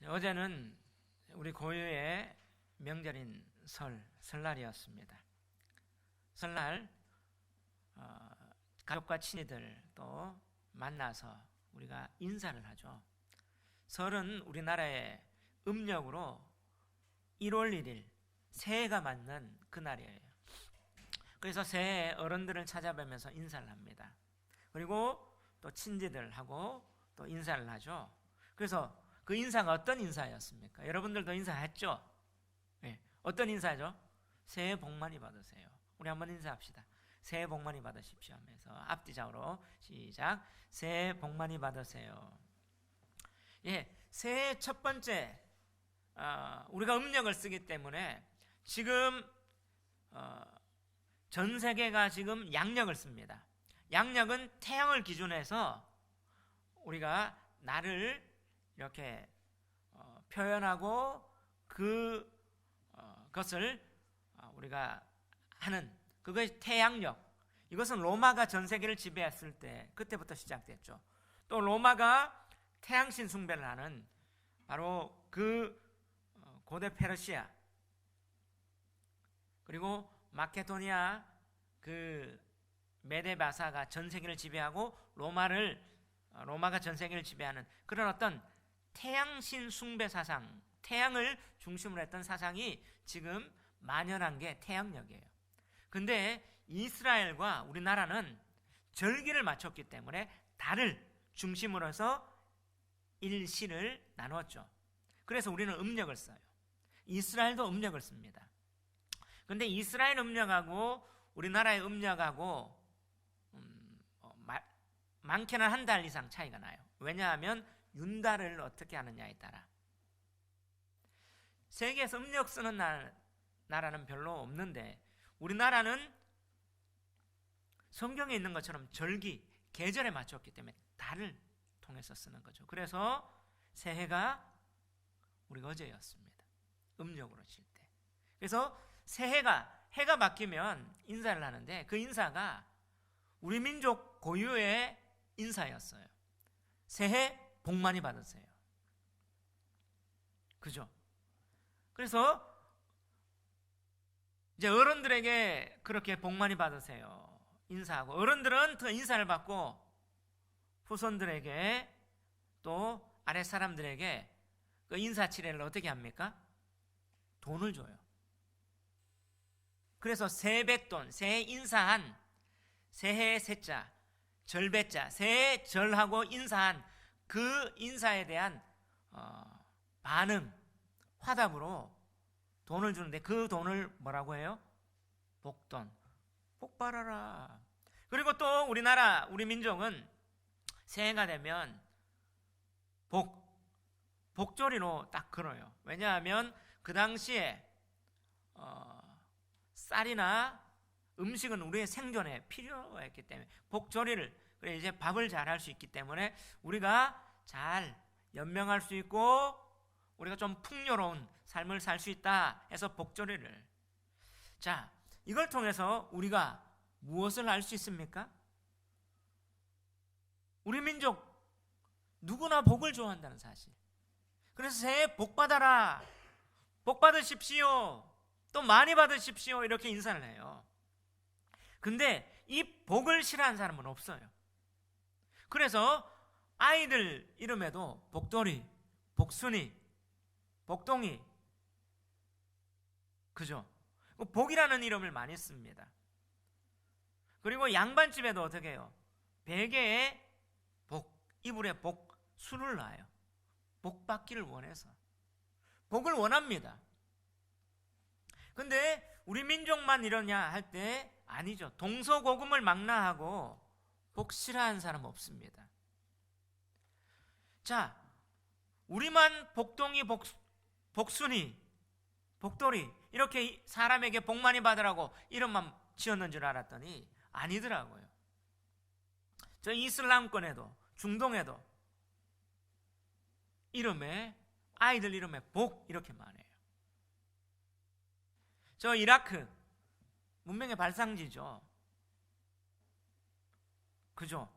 어제는 우리 고유의 명절인 설날이었습니다. 설날 가족과 친지들 또 만나서 우리가 인사를 하죠. 설은 우리나라의 음력으로 1월 1일 새해가 맞는 그날이에요. 그래서 새해에 어른들을 찾아뵈면서 인사를 합니다. 그리고 또 친지들하고 또 인사를 하죠. 그래서 그 인사가 어떤 인사였습니까? 여러분들도 인사했죠? 네. 어떤 인사죠? 새해 복 많이 받으세요. 우리 한번 인사합시다. 새해 복 많이 받으십시오 하면서 앞뒤장으로 시작. 새해 복 많이 받으세요. 예, 새해 첫 번째 우리가 음력을 쓰기 때문에 지금 전 세계가 지금 양력을 씁니다. 양력은 태양을 기준해서 우리가 날을 이렇게 표현하고 그것을 우리가 하는 그것이 태양력. 이것은 로마가 전 세계를 지배했을 때 그때부터 시작됐죠. 또 로마가 태양신 숭배를 하는 바로 그 고대 페르시아 그리고 마케도니아 그 메데바사가 전 세계를 지배하고 로마가 전 세계를 지배하는 그런 어떤 태양신 숭배 사상, 태양을 중심으로 했던 사상이 지금 만연한 게 태양력이에요. 근데 이스라엘과 우리나라는 절기를 맞췄기 때문에 달을 중심으로 해서 일시를 나누었죠. 그래서 우리는 음력을 써요. 이스라엘도 음력을 씁니다. 근데 이스라엘 음력하고 우리나라의 음력하고 많게는 한 달 이상 차이가 나요. 왜냐하면 윤달을 어떻게 하느냐에 따라. 세계에서 음력 쓰는 나라는 별로 없는데 우리나라는 성경에 있는 것처럼 절기, 계절에 맞췄기 때문에 달을 통해서 쓰는 거죠. 그래서 새해가 우리가 어제였습니다. 음력으로 칠 때. 그래서 새해가 해가 바뀌면 인사를 하는데 그 인사가 우리 민족 고유의 인사였어요. 새해 복 많이 받으세요. 그죠? 그래서 이제 어른들에게 그렇게 복 많이 받으세요 인사하고 어른들은 그 인사를 받고 후손들에게 또 아랫 사람들에게 그 인사치레를 어떻게 합니까? 돈을 줘요. 그래서 세뱃돈, 새해 인사한 새해의 새자, 절배자, 새해 절하고 인사한 그 인사에 대한 반응, 화답으로 돈을 주는데 그 돈을 뭐라고 해요? 복돈. 복 받아라. 그리고 또 우리 민족은 새해가 되면 복조리로 딱 걸어요. 왜냐하면 그 당시에 쌀이나 음식은 우리의 생존에 필요했기 때문에 복조리를 그래 이제 밥을 잘 할 수 있기 때문에 우리가 잘 연명할 수 있고 우리가 좀 풍요로운 삶을 살 수 있다 해서 복조리를. 자, 이걸 통해서 우리가 무엇을 알 수 있습니까? 우리 민족 누구나 복을 좋아한다는 사실. 그래서 새해 복 받아라, 복 받으십시오, 또 많이 받으십시오 이렇게 인사를 해요. 근데 이 복을 싫어하는 사람은 없어요. 그래서 아이들 이름에도 복돌이, 복순이, 복동이, 그죠? 복이라는 이름을 많이 씁니다. 그리고 양반집에도 어떻게 해요? 베개에 이불에 술을 놔요. 복 받기를 원해서. 복을 원합니다. 근데 우리 민족만 이러냐 할 때 아니죠. 동서고금을 망라하고 복 싫어하는 사람 없습니다. 자, 우리만 복동이, 복순이, 복돌이 이렇게 사람에게 복 많이 받으라고 이름만 지었는 줄 알았더니 아니더라고요. 저 이슬람권에도 중동에도 아이들 이름에 복 이렇게 말해요. 저 이라크 문명의 발상지죠. 그죠?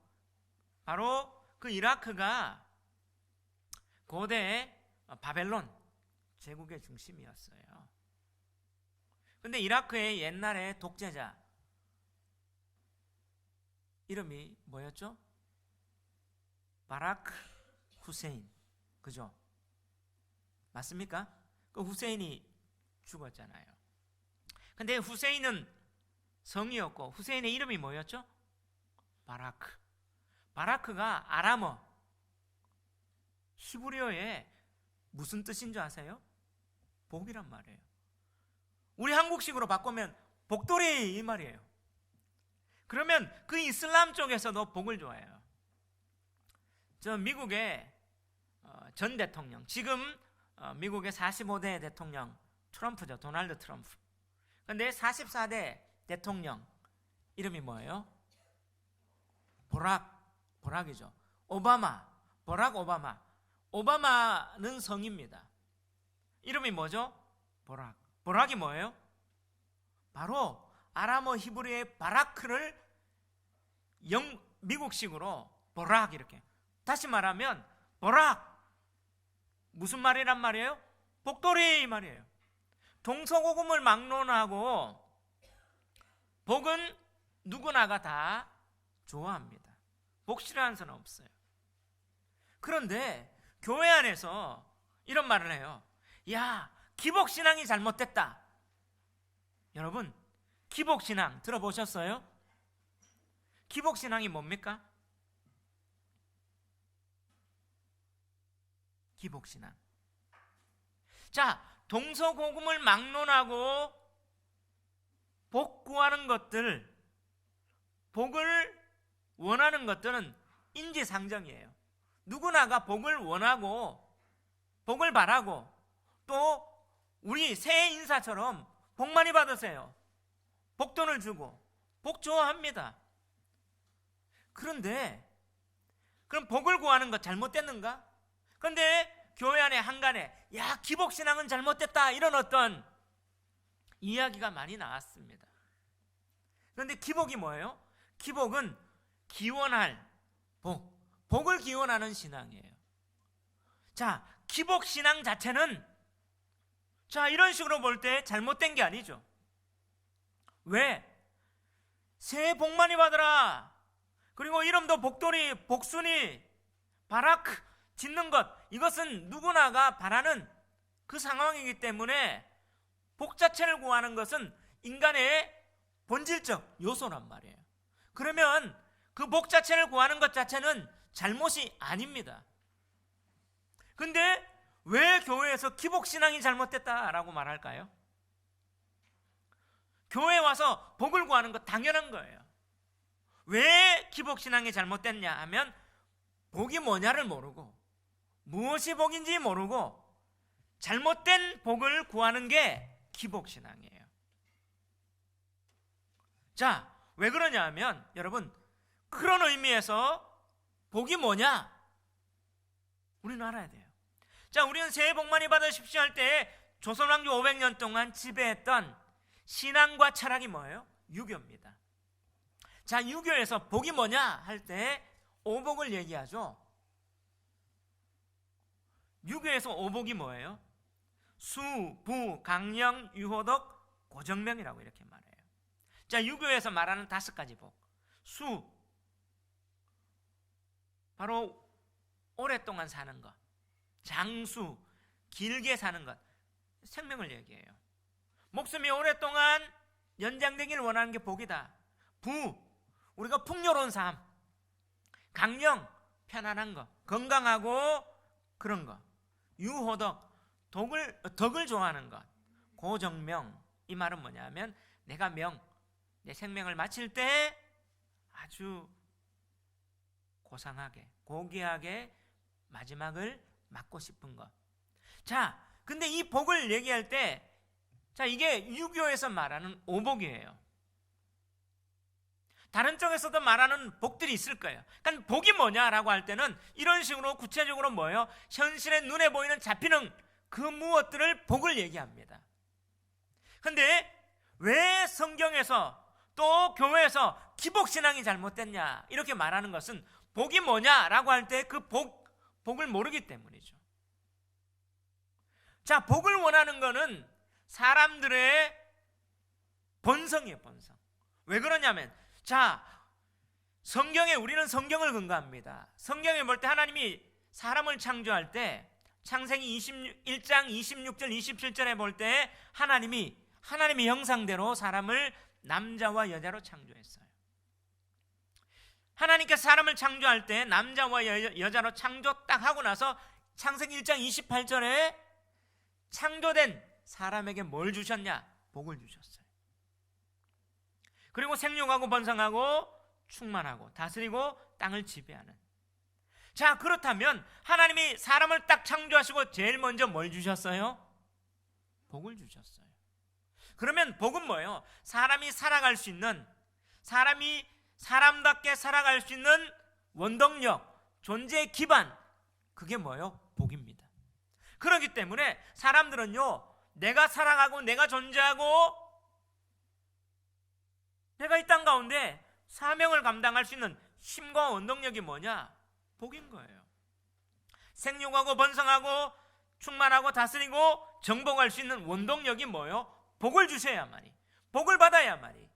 바로 그 이라크가 고대 바벨론 제국의 중심이었어요. 근데 이라크의 옛날에 독재자 이름이 뭐였죠? 바라크 후세인. 그죠? 맞습니까? 그 후세인이 죽었잖아요. 근데 후세인은 성이었고 후세인의 이름이 뭐였죠? 바라크. 바라크가 아람어 히브리어에 무슨 뜻인 줄 아세요? 복이란 말이에요. 우리 한국식으로 바꾸면 복돌이 이 말이에요. 그러면 그 이슬람 쪽에서도 복을 좋아해요. 저 미국의 전 대통령, 지금 미국의 45대 대통령 트럼프죠. 도널드 트럼프. 근데 44대 대통령 이름이 뭐예요? 보락이죠. 오바마, 보락 오바마. 오바마는 성입니다. 이름이 뭐죠? 보락. 보락이 뭐예요? 바로 아람어 히브리의 바라크를 미국식으로 보락 이렇게. 다시 말하면 보락 무슨 말이란 말이에요? 복돌이 말이에요. 동서고금을 막론하고 복은 누구나가 다 좋아합니다. 복 싫어하는 사람 없어요. 그런데 교회 안에서 이런 말을 해요. 야, 기복신앙이 잘못됐다. 여러분, 기복신앙 들어보셨어요? 기복신앙이 뭡니까? 기복신앙. 자, 동서고금을 막론하고 복 구하는 것들, 복을 원하는 것들은 인지상정이에요. 누구나가 복을 원하고 복을 바라고 또 우리 새해 인사처럼 복 많이 받으세요. 복돈을 주고 복 좋아합니다. 그런데 그럼 복을 구하는 것 잘못됐는가? 그런데 교회 안에 한간에 야, 기복신앙은 잘못됐다 이런 어떤 이야기가 많이 나왔습니다. 그런데 기복이 뭐예요? 기복은 기원할 복을 기원하는 신앙이에요. 자, 기복신앙 자체는 자, 이런 식으로 볼 때 잘못된 게 아니죠. 왜? 새해 복 많이 받으라. 그리고 이름도 복돌이, 복순이, 바라크 짓는 것, 이것은 누구나가 바라는 그 상황이기 때문에 복 자체를 구하는 것은 인간의 본질적 요소란 말이에요. 그러면 그 복 자체를 구하는 것 자체는 잘못이 아닙니다. 근데 왜 교회에서 기복신앙이 잘못됐다라고 말할까요? 교회에 와서 복을 구하는 것 당연한 거예요. 왜 기복신앙이 잘못됐냐 하면 복이 뭐냐를 모르고 무엇이 복인지 모르고 잘못된 복을 구하는 게 기복신앙이에요. 자, 왜 그러냐 하면 여러분, 그런 의미에서 복이 뭐냐? 우리는 알아야 돼요. 자, 우리는 새해 복 많이 받으십시오 할 때 조선왕조 500년 동안 지배했던 신앙과 철학이 뭐예요? 유교입니다. 자, 유교에서 복이 뭐냐 할 때 오복을 얘기하죠. 유교에서 오복이 뭐예요? 수, 부, 강령, 유호덕, 고정명이라고 이렇게 말해요. 자, 유교에서 말하는 5가지 복. 수, 바로 오랫동안 사는 것. 장수, 길게 사는 것. 생명을 얘기해요. 목숨이 오랫동안 연장되기를 원하는 게 복이다. 부, 우리가 풍요로운 삶. 강령, 편안한 거. 건강하고 그런 거. 유호덕, 덕을 좋아하는 것. 고정명, 이 말은 뭐냐면 내가 내 생명을 마칠 때 아주 고상하게, 고귀하게 마지막을 맞고 싶은 것. 자, 근데 이 복을 얘기할 때, 자, 이게 유교에서 말하는 오복이에요. 다른 쪽에서도 말하는 복들이 있을 거예요. 그러니까 복이 뭐냐라고 할 때는 이런 식으로 구체적으로 뭐예요? 현실의 눈에 보이는 잡히는 그 무엇들을 복을 얘기합니다. 근데 왜 성경에서 또 교회에서 기복신앙이 잘못됐냐 이렇게 말하는 것은 복이 뭐냐라고 할 때 그 복을 모르기 때문이죠. 자, 복을 원하는 거는 사람들의 본성이에요, 본성. 왜 그러냐면, 자, 성경에, 우리는 성경을 근거합니다. 성경에 볼 때 하나님이 사람을 창조할 때 창세기 1장 26절 27절에 볼 때 하나님의 형상대로 사람을 남자와 여자로 창조했어요. 하나님께서 사람을 창조할 때 남자와 여자로 창조 딱 하고 나서 창세기 1장 28절에 창조된 사람에게 뭘 주셨냐? 복을 주셨어요. 그리고 생육하고 번성하고 충만하고 다스리고 땅을 지배하는. 자, 그렇다면 하나님이 사람을 딱 창조하시고 제일 먼저 뭘 주셨어요? 복을 주셨어요. 그러면 복은 뭐예요? 사람이 살아갈 수 있는, 사람이 사람답게 살아갈 수 있는 원동력, 존재의 기반, 그게 뭐예요? 복입니다. 그렇기 때문에 사람들은요, 내가 살아가고 내가 존재하고 내가 이 땅 가운데 사명을 감당할 수 있는 힘과 원동력이 뭐냐? 복인 거예요. 생육하고 번성하고 충만하고 다스리고 정복할 수 있는 원동력이 뭐예요? 복을 주셔야만이, 복을 받아야만이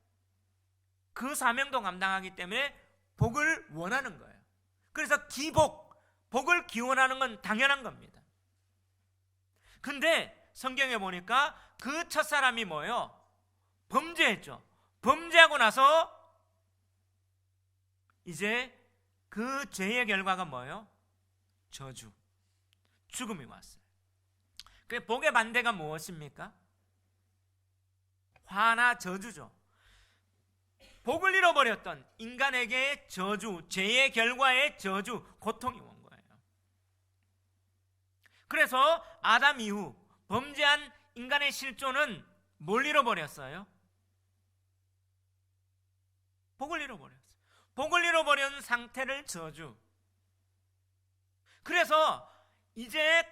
그 사명도 감당하기 때문에 복을 원하는 거예요. 그래서 기복, 복을 기원하는 건 당연한 겁니다. 근데 성경에 보니까 그 첫사람이 뭐예요? 범죄했죠. 범죄하고 나서 이제 그 죄의 결과가 뭐예요? 저주, 죽음이 왔어요. 그 복의 반대가 무엇입니까? 화나 저주죠. 복을 잃어버렸던 인간에게 저주, 죄의 결과의 저주, 고통이 온 거예요. 그래서 아담 이후 범죄한 인간의 실존은 뭘 잃어버렸어요? 복을 잃어버렸어요. 복을 잃어버린 상태를 저주. 그래서 이제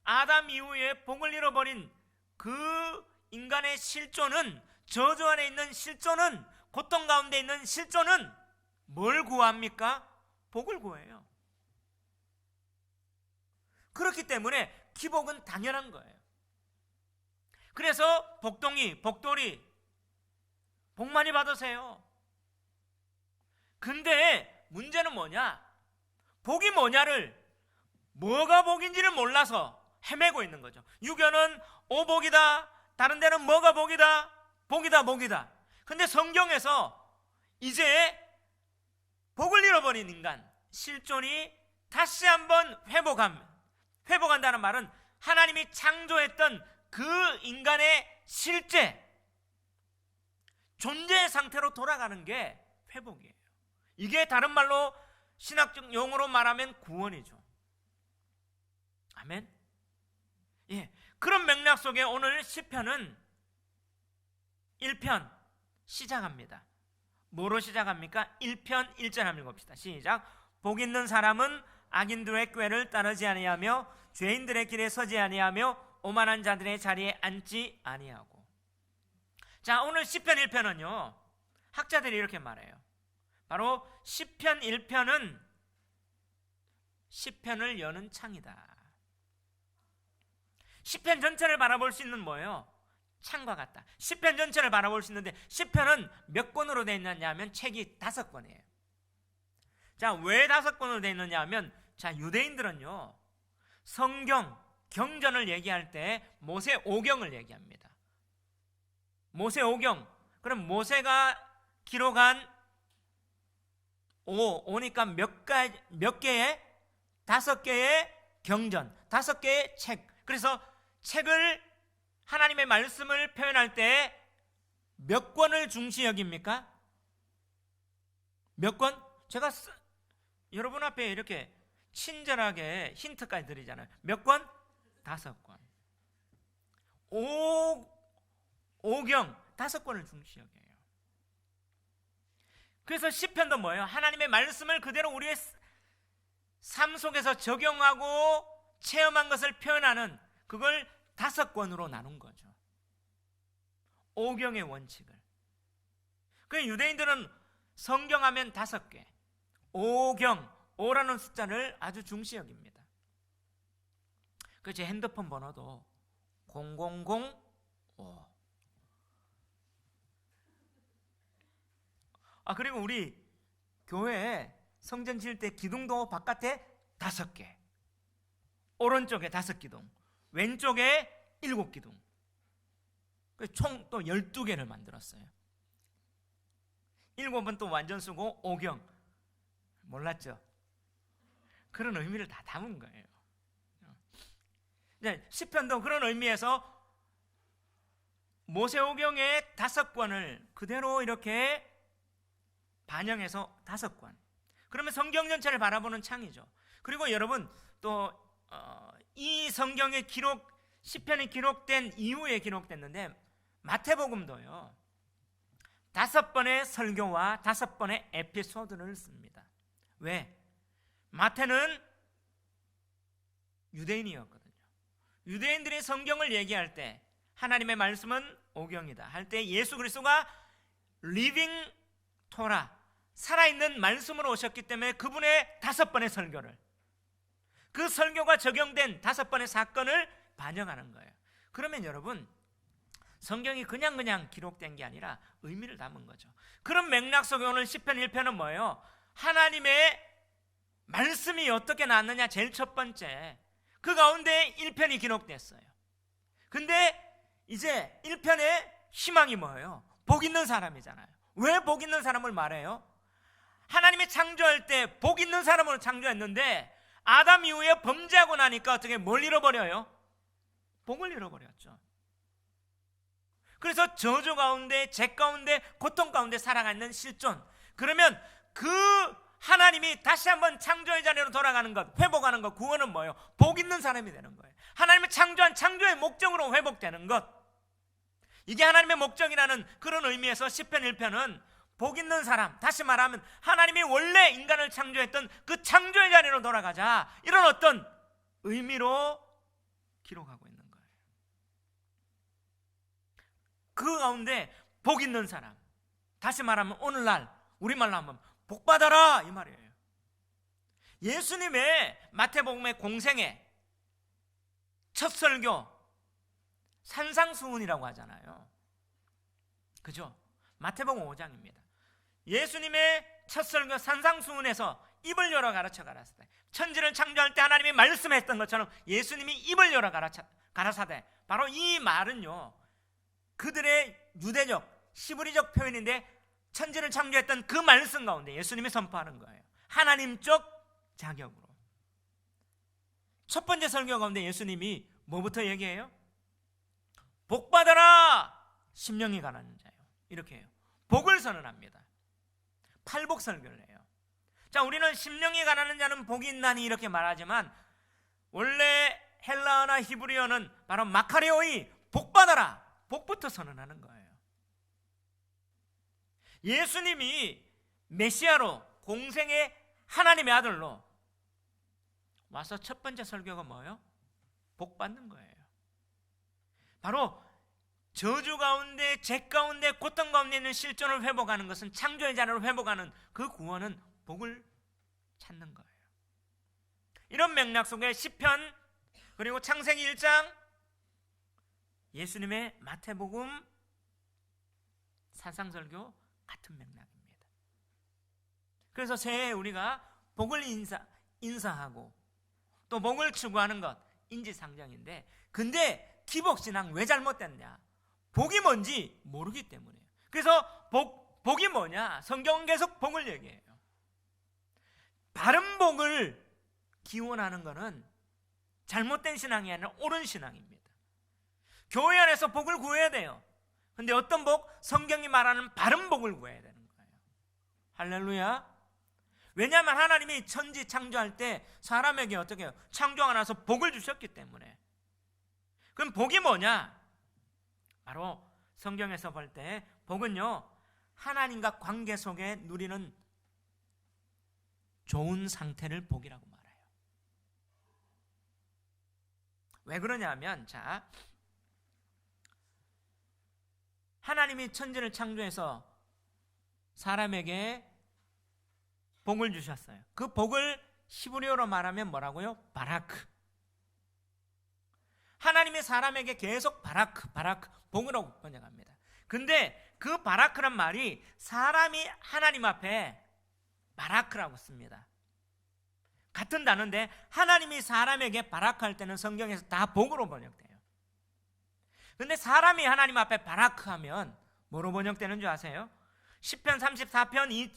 아담 이후에 복을 잃어버린 그 인간의 실존은, 저주 안에 있는 실존은, 고통 가운데 있는 실존은 뭘 구합니까? 복을 구해요. 그렇기 때문에 기복은 당연한 거예요. 그래서 복동이, 복돌이 복 많이 받으세요. 근데 문제는 뭐냐? 복이 뭐냐를, 뭐가 복인지를 몰라서 헤매고 있는 거죠. 유교는 오복이다, 다른 데는 뭐가 복이다, 복이다, 복이다. 근데 성경에서 이제 복을 잃어버린 인간, 실존이 다시 한번 회복한다는 말은 하나님이 창조했던 그 인간의 실제 존재의 상태로 돌아가는 게 회복이에요. 이게 다른 말로 신학적 용어로 말하면 구원이죠. 아멘. 예. 그런 맥락 속에 오늘 시편은 1편 시작합니다. 뭐로 시작합니까? 1편 1절 한번 읽읍시다. 시작. 복 있는 사람은 악인들의 꾀를 따르지 아니하며 죄인들의 길에 서지 아니하며 오만한 자들의 자리에 앉지 아니하고. 자, 오늘 시편 1편은요, 학자들이 이렇게 말해요. 바로 시편 1편은 시편을 여는 창이다. 시편 전체를 바라볼 수 있는 뭐예요? 창과 같다. 시편 전체를 바라볼 수 있는데 시편은 몇 권으로 되어 있느냐 하면 책이 5권이에요. 자, 왜 5권으로 되어 있느냐 하면, 자, 유대인들은요, 성경, 경전을 얘기할 때 모세 오경을 얘기합니다. 모세 오경. 그럼 모세가 기록한 오니까 몇 개의? 5개의 경전, 5개의 책. 그래서 책을, 하나님의 말씀을 표현할 때 몇 권을 중시 여깁니까? 몇 권? 제가 여러분 앞에 이렇게 친절하게 힌트까지 드리잖아요. 몇 권? 5권. 오경 5권을 중시 여겨요. 그래서 시편도 뭐예요? 하나님의 말씀을 그대로 우리의 삶 속에서 적용하고 체험한 것을 표현하는, 그걸 5권으로 나눈 거죠. 오경의 원칙을. 그 유대인들은 성경하면 5개, 오경, 오라는 숫자를 아주 중시 여깁니다. 그 제 핸드폰 번호도 0005. 그리고 우리 교회에 성전 지을 때 기둥도 바깥에 5개, 오른쪽에 5기둥, 왼쪽에 7기둥, 총 또 12개를 만들었어요. 7은 또 완전 쓰고 오경. 몰랐죠? 그런 의미를 다 담은 거예요. 시편도 그런 의미에서 모세오경의 5권을 그대로 이렇게 반영해서 5권. 그러면 성경 전체를 바라보는 창이죠. 그리고 여러분 또 이 성경의 시편이 기록된 이후에 기록됐는데 마태복음도요 5번의 설교와 5번의 에피소드를 씁니다. 왜? 마태는 유대인이었거든요. 유대인들이 성경을 얘기할 때 하나님의 말씀은 오경이다 할 때 예수 그리스도가 리빙 토라, 살아있는 말씀으로 오셨기 때문에 그분의 5번의 설교를, 그 설교가 적용된 5번의 사건을 반영하는 거예요. 그러면 여러분 성경이 그냥 기록된 게 아니라 의미를 담은 거죠. 그런 맥락 속에 오늘 시편 1편은 뭐예요? 하나님의 말씀이 어떻게 나왔느냐. 제일 첫 번째, 그 가운데 1편이 기록됐어요. 근데 이제 1편의 희망이 뭐예요? 복 있는 사람이잖아요. 왜 복 있는 사람을 말해요? 하나님이 창조할 때 복 있는 사람으로 창조했는데 아담 이후에 범죄하고 나니까 어떻게 뭘 잃어버려요? 복을 잃어버렸죠. 그래서 저주 가운데, 죄 가운데, 고통 가운데 살아가는 실존. 그러면 그 하나님이 다시 한번 창조의 자리로 돌아가는 것, 회복하는 것, 구원은 뭐예요? 복 있는 사람이 되는 거예요. 하나님이 창조한 창조의 목적으로 회복되는 것. 이게 하나님의 목적이라는 그런 의미에서 시편 1편은 복 있는 사람, 다시 말하면 하나님이 원래 인간을 창조했던 그 창조의 자리로 돌아가자, 이런 어떤 의미로 기록하고 있는 거예요. 그 가운데 복 있는 사람, 다시 말하면 오늘날 우리말로 하면 복 받아라 이 말이에요. 예수님의 마태복음의 공생애 첫 설교 산상수훈이라고 하잖아요. 그죠? 마태복음 5장입니다. 예수님의 첫 설교 산상수훈에서 입을 열어 가르쳐 가라사대. 천지를 창조할 때 하나님이 말씀했던 것처럼 예수님이 입을 열어 가라사대. 바로 이 말은요, 그들의 유대적 시브리적 표현인데 천지를 창조했던 그 말씀 가운데 예수님이 선포하는 거예요. 하나님적 자격으로. 첫 번째 설교 가운데 예수님이 뭐부터 얘기해요? 복 받아라 심령이 가난한 자요, 이렇게 해요. 복을 선언합니다. 팔복 설교를 해요. 자, 우리는 심령이 가난한 자는 복이 있나니 이렇게 말하지만 원래 헬라어나 히브리어는 바로 마카리오이, 복 받아라, 복부터 선언하는 거예요. 예수님이 메시아로 공생의 하나님의 아들로 와서 첫 번째 설교가 뭐예요? 복 받는 거예요. 바로 저주 가운데, 죄 가운데, 고통 가운데 있는 실존을 회복하는 것은, 창조의 자리를 회복하는 그 구원은 복을 찾는 거예요. 이런 맥락 속에 시편, 그리고 창세기 1장, 예수님의 마태복음, 산상설교 같은 맥락입니다. 그래서 새해에 우리가 복을 인사하고 또 복을 추구하는 것 인지상정인데, 근데 기복신앙 왜 잘못됐냐? 복이 뭔지 모르기 때문이에요. 그래서 복이 뭐냐? 성경은 계속 복을 얘기해요. 바른 복을 기원하는 것은 잘못된 신앙이 아니라 옳은 신앙입니다. 교회 안에서 복을 구해야 돼요. 근데 어떤 복? 성경이 말하는 바른 복을 구해야 되는 거예요. 할렐루야. 왜냐하면 하나님이 천지 창조할 때 사람에게 어떻게 해요? 창조하고 나서 복을 주셨기 때문에. 그럼 복이 뭐냐? 바로 성경에서 볼 때 복은요, 하나님과 관계 속에 누리는 좋은 상태를 복이라고 말해요. 왜 그러냐면, 자, 하나님이 천지를 창조해서 사람에게 복을 주셨어요. 그 복을 히브리어로 말하면 뭐라고요? 바라크. 하나님이 사람에게 계속 바라크, 복이라고 번역합니다. 근데 그 바라크란 말이 사람이 하나님 앞에 바라크라고 씁니다. 같은 단어인데 하나님이 사람에게 바라크할 때는 성경에서 다 복으로 번역돼요. 근데 사람이 하나님 앞에 바라크하면 뭐로 번역되는 줄 아세요? 시편 34편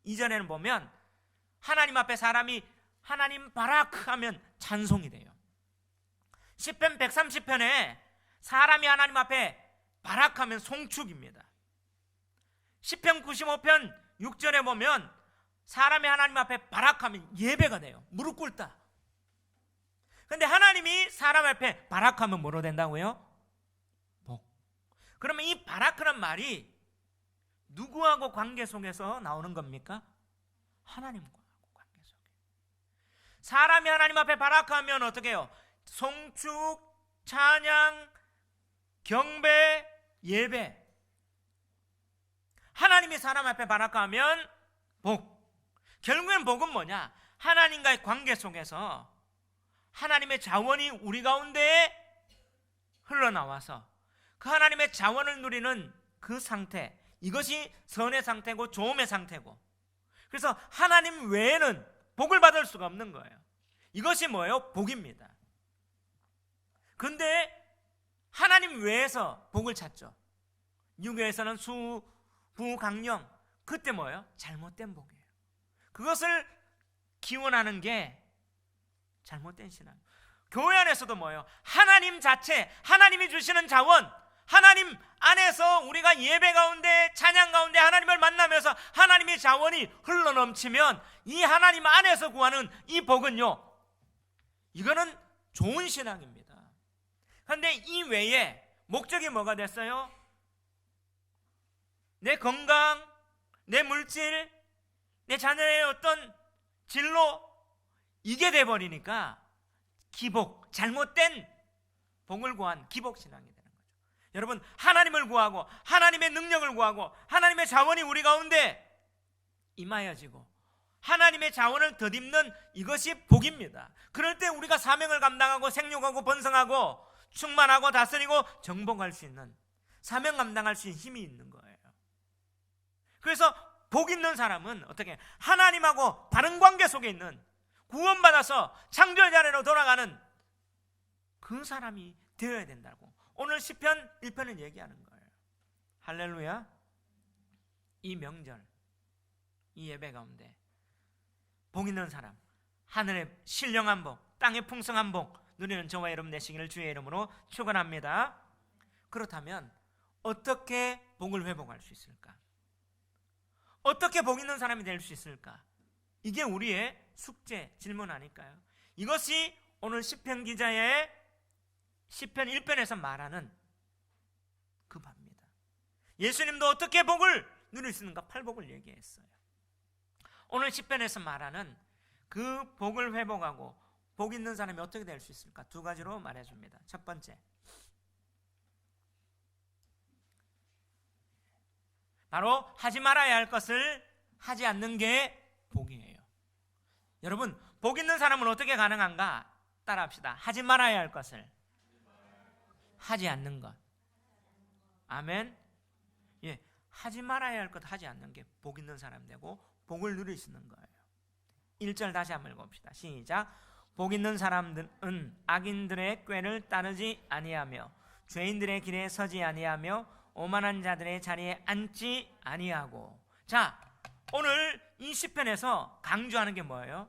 2절에는 보면 하나님 앞에 사람이 하나님 바라크하면 찬송이 돼요. 시편 130편에 사람이 하나님 앞에 바라크하면 송축입니다. 시편 95편 6절에 보면 사람이 하나님 앞에 바라크하면 예배가 돼요. 무릎 꿇다. 근데 하나님이 사람 앞에 바라크하면 뭐로 된다고요? 복. 그러면 이 바라크란 말이 누구하고 관계 속에서 나오는 겁니까? 하나님과 관계 속에. 사람이 하나님 앞에 바라크하면 어떻게 해요? 송축, 찬양, 경배, 예배. 하나님이 사람 앞에 바라크하면 복. 결국엔 복은 뭐냐? 하나님과의 관계 속에서 하나님의 자원이 우리 가운데에 흘러나와서 그 하나님의 자원을 누리는 그 상태, 이것이 선의 상태고 좋음의 상태고, 그래서 하나님 외에는 복을 받을 수가 없는 거예요. 이것이 뭐예요? 복입니다. 근데 하나님 외에서 복을 찾죠. 유교에서는 수, 부, 강령, 그때 뭐예요? 잘못된 복이에요. 그것을 기원하는 게 잘못된 신앙. 교회 안에서도 뭐예요? 하나님 자체, 하나님이 주시는 자원, 하나님 안에서 우리가 예배 가운데, 찬양 가운데 하나님을 만나면서 하나님의 자원이 흘러넘치면 이 하나님 안에서 구하는 이 복은요, 이거는 좋은 신앙입니다. 그런데 이 외에 목적이 뭐가 됐어요? 내 건강, 내 물질, 내 자녀의 어떤 진로, 이게 돼버리니까 기복, 잘못된 복을 구한 기복신앙이 되는 거죠. 여러분, 하나님을 구하고 하나님의 능력을 구하고 하나님의 자원이 우리 가운데 임하여지고 하나님의 자원을 덧입는 이것이 복입니다. 그럴 때 우리가 사명을 감당하고 생육하고 번성하고 충만하고 다스리고 정복할 수 있는, 사명 감당할 수 있는 힘이 있는 거예요. 그래서 복 있는 사람은 어떻게 하나님하고 바른 관계 속에 있는, 구원받아서 창조의 자리로 돌아가는 그 사람이 되어야 된다고 오늘 시편 1편은 얘기하는 거예요. 할렐루야. 이 명절, 이 예배 가운데 복 있는 사람, 하늘의 신령한 복, 땅의 풍성한 복 누리는 저와 여러분 되시기를 주의 이름으로 축원합니다. 그렇다면 어떻게 복을 회복할 수 있을까? 어떻게 복 있는 사람이 될 수 있을까? 이게 우리의 숙제, 질문 아닐까요? 이것이 오늘 시편 기자의 시편 1편에서 말하는 그 바입니다. 예수님도 어떻게 복을 누릴 수 있는가? 팔복을 얘기했어요. 오늘 시편에서 말하는 그 복을 회복하고 복 있는 사람이 어떻게 될 수 있을까? 두 가지로 말해줍니다. 첫 번째, 바로 하지 말아야 할 것을 하지 않는 게 복이에요. 여러분, 복 있는 사람은 어떻게 가능한가? 따라합시다. 하지 말아야 할 것을 하지 않는 것. 아멘. 예, 하지 말아야 할 것 하지 않는 게 복 있는 사람 되고 복을 누릴 수 있는 거예요. 1절 다시 한번 읽어봅시다. 시작. 복 있는 사람들은 악인들의 꾀를 따르지 아니하며 죄인들의 길에 서지 아니하며 오만한 자들의 자리에 앉지 아니하고. 자, 오늘 이 시편에서 강조하는 게 뭐예요?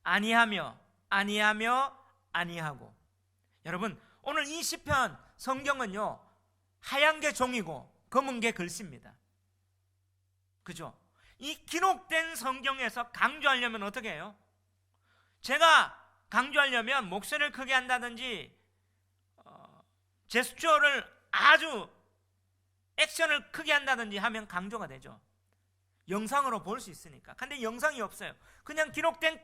아니하며, 아니하며, 아니하고. 여러분, 오늘 이 시편 성경은요, 하얀 게 종이고 검은 게 글씨입니다. 그죠? 이 기록된 성경에서 강조하려면 어떻게 해요? 제가 강조하려면 목소리를 크게 한다든지 제스처를 아주 액션을 크게 한다든지 하면 강조가 되죠. 영상으로 볼 수 있으니까. 근데 영상이 없어요. 그냥 기록된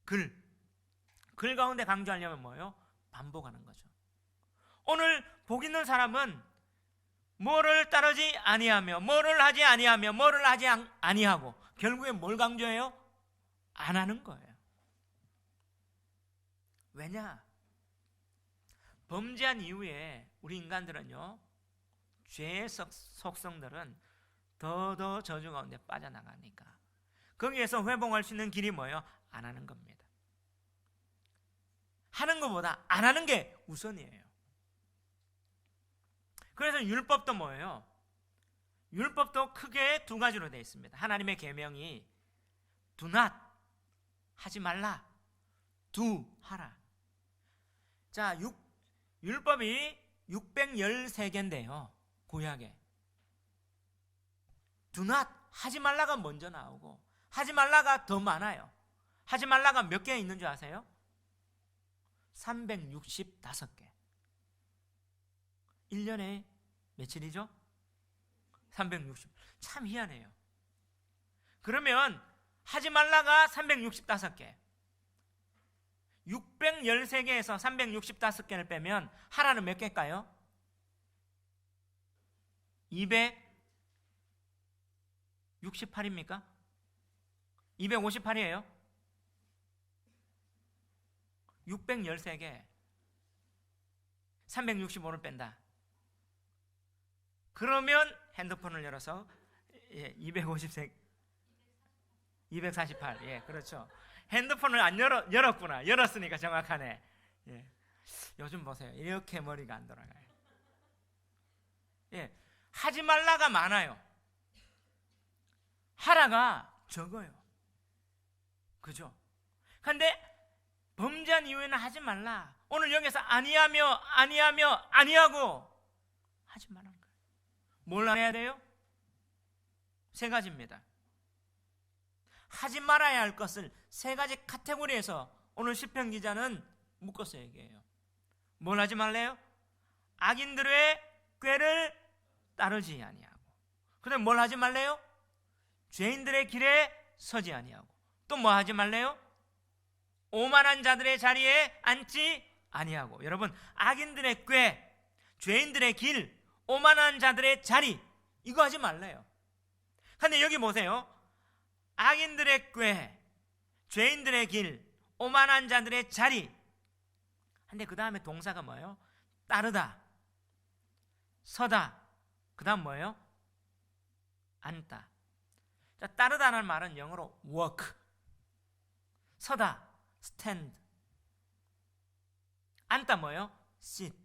글 가운데 강조하려면 뭐예요? 반복하는 거죠. 오늘 복 있는 사람은 뭐를 따르지 아니하며, 뭐를 하지 아니하며, 뭐를 하지 아니하고, 결국에 뭘 강조해요? 안 하는 거예요. 왜냐? 범죄한 이후에 우리 인간들은요, 죄의 속성들은 더 저주 가운데 빠져나가니까 거기에서 회복할 수 있는 길이 뭐예요? 안 하는 겁니다. 하는 것보다 안 하는 게 우선이에요. 그래서 율법도 뭐예요? 율법도 크게 두 가지로 되어 있습니다. 하나님의 계명이 do not, 하지 말라, do, 하라. 자, 율법이 613개인데요 구약에 do not, 하지 말라가 먼저 나오고 하지 말라가 더 많아요. 하지 말라가 몇 개 있는 줄 아세요? 365개. 1년에 며칠이죠? 360. 참 희한해요. 그러면 하지 말라가 365개, 613개에서 365개를 빼면 하라는 몇 개일까요? 268입니까? 258이에요? 613개 365를 뺀다. 그러면 핸드폰을 열어서 248. 예, 그렇죠. 핸드폰을 안 열었구나. 열었으니까 정확하네. 예. 요즘 보세요. 이렇게 머리가 안 돌아가요. 예. 하지 말라가 많아요. 하라가 적어요. 그죠? 근데 범죄한 이후에는 하지 말라. 오늘 여기서 아니하고 하지 말라는 거예요. 뭘 안 해야 돼요? 세 가지입니다. 하지 말아야 할 것을 세 가지 카테고리에서 오늘 시편 기자는 묶어서 얘기해요. 뭘 하지 말래요? 악인들의 꾀를 따르지 아니하고. 그다음에 뭘 하지 말래요? 죄인들의 길에 서지 아니하고. 또 뭐 하지 말래요? 오만한 자들의 자리에 앉지 아니하고. 여러분, 악인들의 꾀, 죄인들의 길, 오만한 자들의 자리, 이거 하지 말래요. 근데 여기 보세요. 악인들의 꾀, 죄인들의 길, 오만한 자들의 자리. 근데 그 다음에 동사가 뭐예요? 따르다, 서다. 그 다음 뭐예요? 앉다. 자, 따르다는 말은 영어로 walk, 서다, stand, 앉다 뭐예요? sit.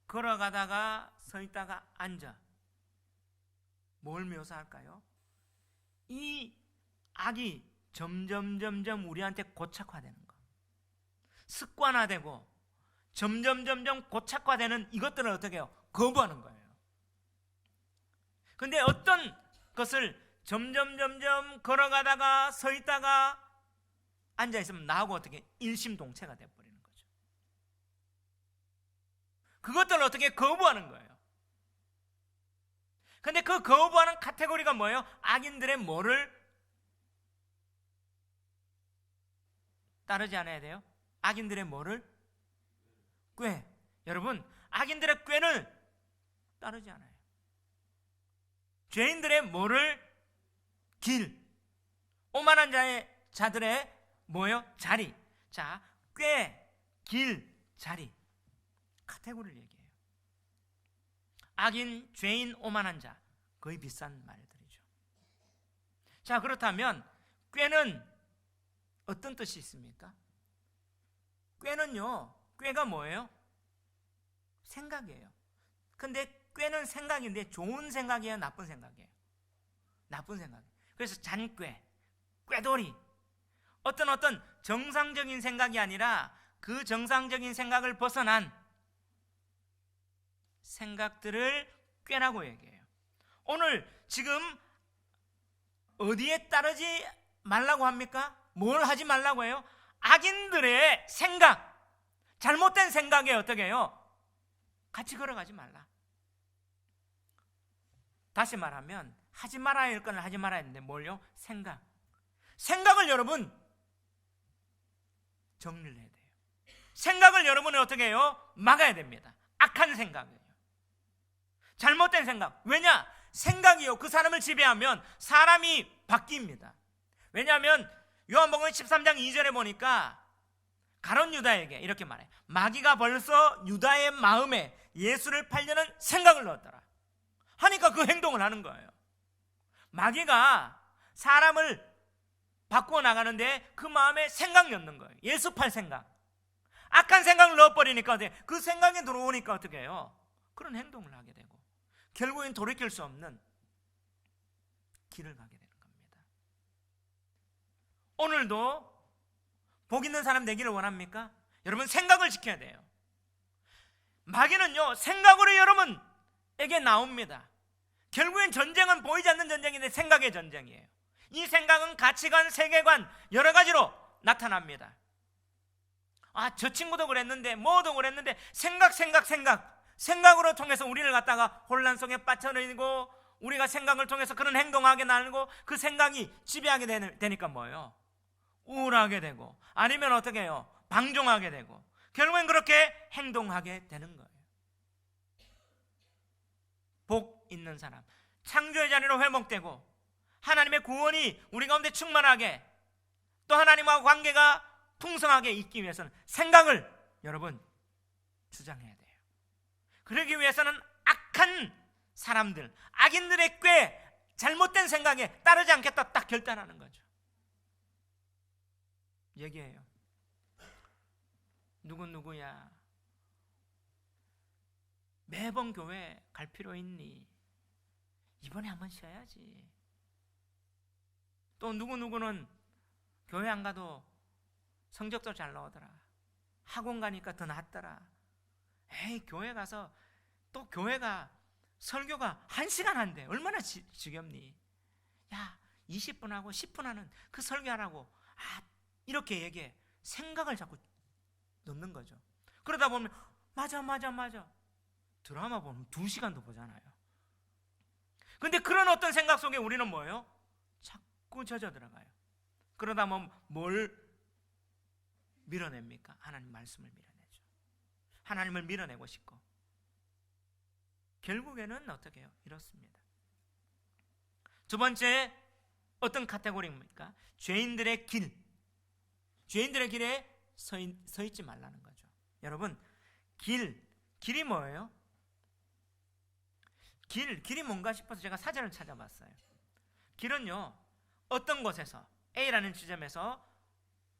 걸어가다가 서 있다가 앉아. 뭘 묘사할까요? 이 악이 점점 우리한테 고착화되는 거, 습관화되고 점점 고착화되는 이것들을 어떻게 해요? 거부하는 거예요. 근데 어떤 것을 점점 걸어가다가 서 있다가 앉아 있으면 나하고 어떻게 일심동체가 돼버리는 거죠. 그것들을 어떻게 거부하는 거예요. 근데 그 거부하는 카테고리가 뭐예요? 악인들의 뭐를 따르지 않아야 돼요? 악인들의 뭐를? 꾀. 여러분, 악인들의 꾀를 따르지 않아요. 죄인들의 뭐를? 길. 오만한 자들의 뭐요? 자리. 자, 꾀, 길, 자리. 카테고리를 얘기해요. 악인, 죄인, 오만한 자. 거의 비싼 말들이죠. 자, 그렇다면 꾀는 어떤 뜻이 있습니까? 꾀는요, 꾀가 뭐예요? 생각이에요. 근데 꾀는 생각인데 좋은 생각이에요? 나쁜 생각이에요? 나쁜 생각이에요. 그래서 잔꾀, 꾀돌이. 어떤 정상적인 생각이 아니라 그 정상적인 생각을 벗어난 생각들을 꾀라고 얘기해요. 오늘 지금 어디에 따르지 말라고 합니까? 뭘 하지 말라고 해요? 악인들의 생각, 잘못된 생각에 어떻게 해요? 같이 걸어가지 말라. 다시 말하면 하지 말아야 할 건 하지 말아야 되는데 뭘요? 생각을 여러분 정리를 해야 돼요. 생각을 여러분은 어떻게 해요? 막아야 됩니다. 악한 생각이에요. 잘못된 생각. 왜냐? 생각이요, 그 사람을 지배하면 사람이 바뀝니다. 왜냐하면 요한복음 13장 2절에 보니까 가룟 유다에게 이렇게 말해. 마귀가 벌써 유다의 마음에 예수를 팔려는 생각을 넣었더라 하니까 그 행동을 하는 거예요. 마귀가 사람을 바꾸어 나가는데 그 마음에 생각 넣는 거예요. 예수 팔 생각, 악한 생각을 넣어버리니까 그 생각이 들어오니까 어떻게 해요? 그런 행동을 하게 되고 결국엔 돌이킬 수 없는 길을 가게 되는 겁니다. 오늘도 복 있는 사람 되기를 원합니까? 여러분, 생각을 지켜야 돼요. 마귀는요, 생각으로 여러분에게 나옵니다. 결국엔 전쟁은 보이지 않는 전쟁인데 생각의 전쟁이에요. 이 생각은 가치관, 세계관 여러 가지로 나타납니다. 아, 저 친구도 그랬는데 뭐도 그랬는데 생각으로 통해서 우리를 갖다가 혼란 속에 빠져들이고 우리가 생각을 통해서 그런 행동하게 나누고 그 생각이 지배하게 되니까 뭐예요? 우울하게 되고 아니면 어떻게 해요? 방종하게 되고 결국엔 그렇게 행동하게 되는 거예요. 복 있는 사람, 창조의 자리로 회복되고 하나님의 구원이 우리 가운데 충만하게 또 하나님과 관계가 풍성하게 있기 위해서는 생각을 여러분 주장해야 돼요. 그러기 위해서는 악한 사람들, 악인들의 꽤 잘못된 생각에 따르지 않겠다 딱 결단하는 거죠. 얘기해요. 누구야 매번 교회 갈 필요 있니? 이번에 한번 쉬어야지. 또 누구는 교회 안 가도 성적도 잘 나오더라. 학원 가니까 더 낫더라. 에이, 교회 가서 또 교회가 설교가 1시간 한대. 얼마나 지겹니? 야, 20분 하고 10분 하는 그 설교하라고. 이렇게 얘기해. 생각을 자꾸 넣는 거죠. 그러다 보면 맞아. 드라마 보면 2시간도 보잖아요. 근데 그런 어떤 생각 속에 우리는 뭐예요? 자꾸 젖어 들어가요. 그러다 보면 뭘 밀어냅니까? 하나님 말씀을 밀어내죠. 하나님을 밀어내고 싶고 결국에는 어떻게 해요? 이렇습니다. 두 번째 어떤 카테고리입니까? 죄인들의 길. 죄인들의 길에 서 있지 말라는 거죠. 여러분, 길이 뭐예요? 길이 뭔가 싶어서 제가 사전을 찾아봤어요. 길은요, 어떤 곳에서 A라는 지점에서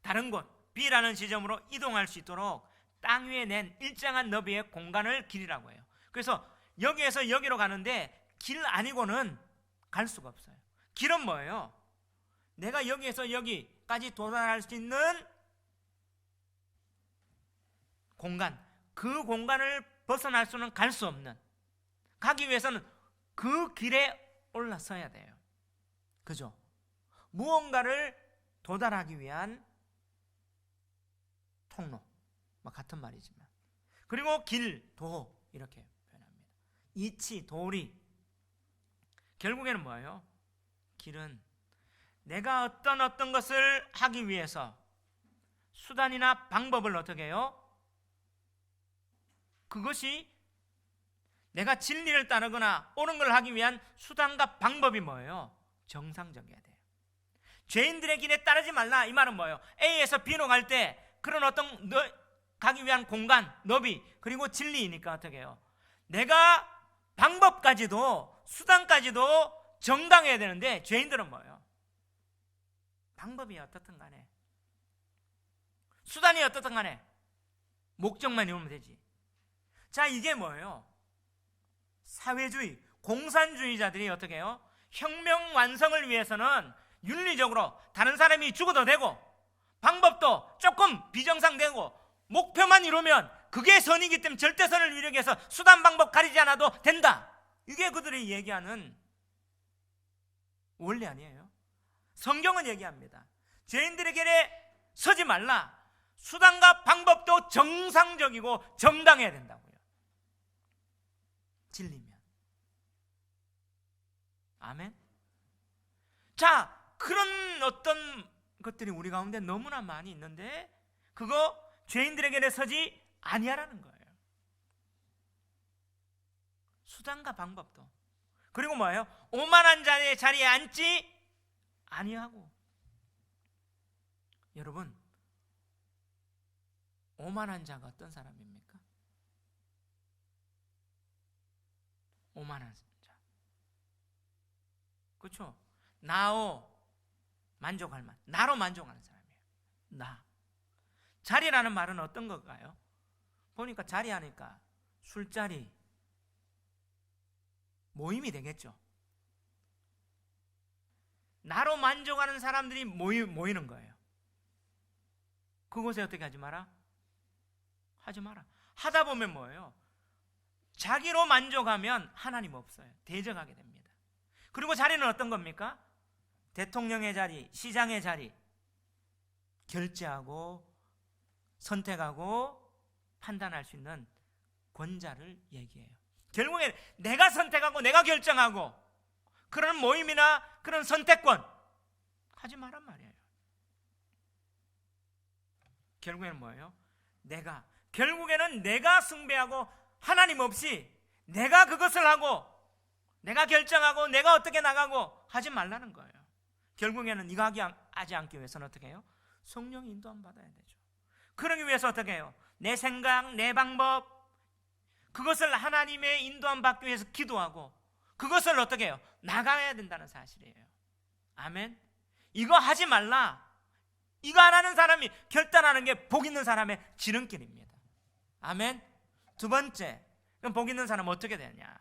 다른 곳 B라는 지점으로 이동할 수 있도록 땅 위에 낸 일정한 너비의 공간을 길이라고 해요. 그래서 여기에서 여기로 가는데 길 아니고는 갈 수가 없어요. 길은 뭐예요? 내가 여기에서 여기까지 도달할 수 있는 공간, 그 공간을 벗어날 수는 갈 수 없는, 가기 위해서는 그 길에 올라서야 돼요. 그죠? 무언가를 도달하기 위한 통로, 같은 말이지만. 그리고 길, 도 이렇게 표현합니다. 이치, 도리. 결국에는 뭐예요? 길은 내가 어떤 것을 하기 위해서 수단이나 방법을 어떻게 해요? 그것이 내가 진리를 따르거나 옳은 걸 하기 위한 수단과 방법이 뭐예요? 정상적이어야 돼요. 죄인들의 길에 따르지 말라. 이 말은 뭐예요? A에서 B로 갈 때 그런 어떤 가기 위한 공간, 너비, 그리고 진리이니까 어떻게 해요? 내가 방법까지도 수단까지도 정당해야 되는데 죄인들은 뭐예요? 방법이 어떻든 간에 수단이 어떻든 간에 목적만 이루면 되지. 자, 이게 뭐예요? 사회주의, 공산주의자들이 어떻게 해요? 혁명 완성을 위해서는 윤리적으로 다른 사람이 죽어도 되고 방법도 조금 비정상되고 목표만 이루면 그게 선이기 때문에 절대선을 이루기 위해서 수단 방법 가리지 않아도 된다. 이게 그들이 얘기하는 원리 아니에요? 성경은 얘기합니다. 죄인들의 길에 서지 말라. 수단과 방법도 정상적이고 정당해야 된다고요. 진리면. 아멘. 자, 그런 어떤 것들이 우리 가운데 너무나 많이 있는데 그거 죄인들의 길에 서지 아니하라는 거예요. 수단과 방법도. 그리고 뭐예요? 오만한 자의 자리에 앉지 아니하고. 여러분, 오만한 자가 어떤 사람입니까? 오만한 자. 그렇죠? 나로 만족하는 사람이에요. 나. 자리라는 말은 어떤 걸까요? 보니까 자리하니까 술자리, 모임이 되겠죠. 나로 만족하는 사람들이 모이는 거예요. 그곳에 어떻게 하지 마라? 하지 마라. 하다 보면 뭐예요? 자기로 만족하면 하나님 없어요. 대적하게 됩니다. 그리고 자리는 어떤 겁니까? 대통령의 자리, 시장의 자리, 결제하고 선택하고 판단할 수 있는 권자를 얘기해요. 결국에 내가 선택하고 내가 결정하고 그런 모임이나 그런 선택권 하지 말란 말이에요. 결국에는 뭐예요? 결국에는 내가 숭배하고 하나님 없이 내가 그것을 하고 내가 결정하고 내가 어떻게 나가고 하지 말라는 거예요. 결국에는 이거 하지 않기 위해서는 어떻게 해요? 성령의 인도함 받아야 되죠. 그러기 위해서 어떻게 해요? 내 생각, 내 방법, 그것을 하나님의 인도함 받기 위해서 기도하고 그것을 어떻게 해요? 나가야 된다는 사실이에요. 아멘. 이거 하지 말라, 이거 안 하는 사람이 결단하는 게 복 있는 사람의 지름길입니다. 아멘. 두 번째, 그럼 복 있는 사람은 어떻게 되냐?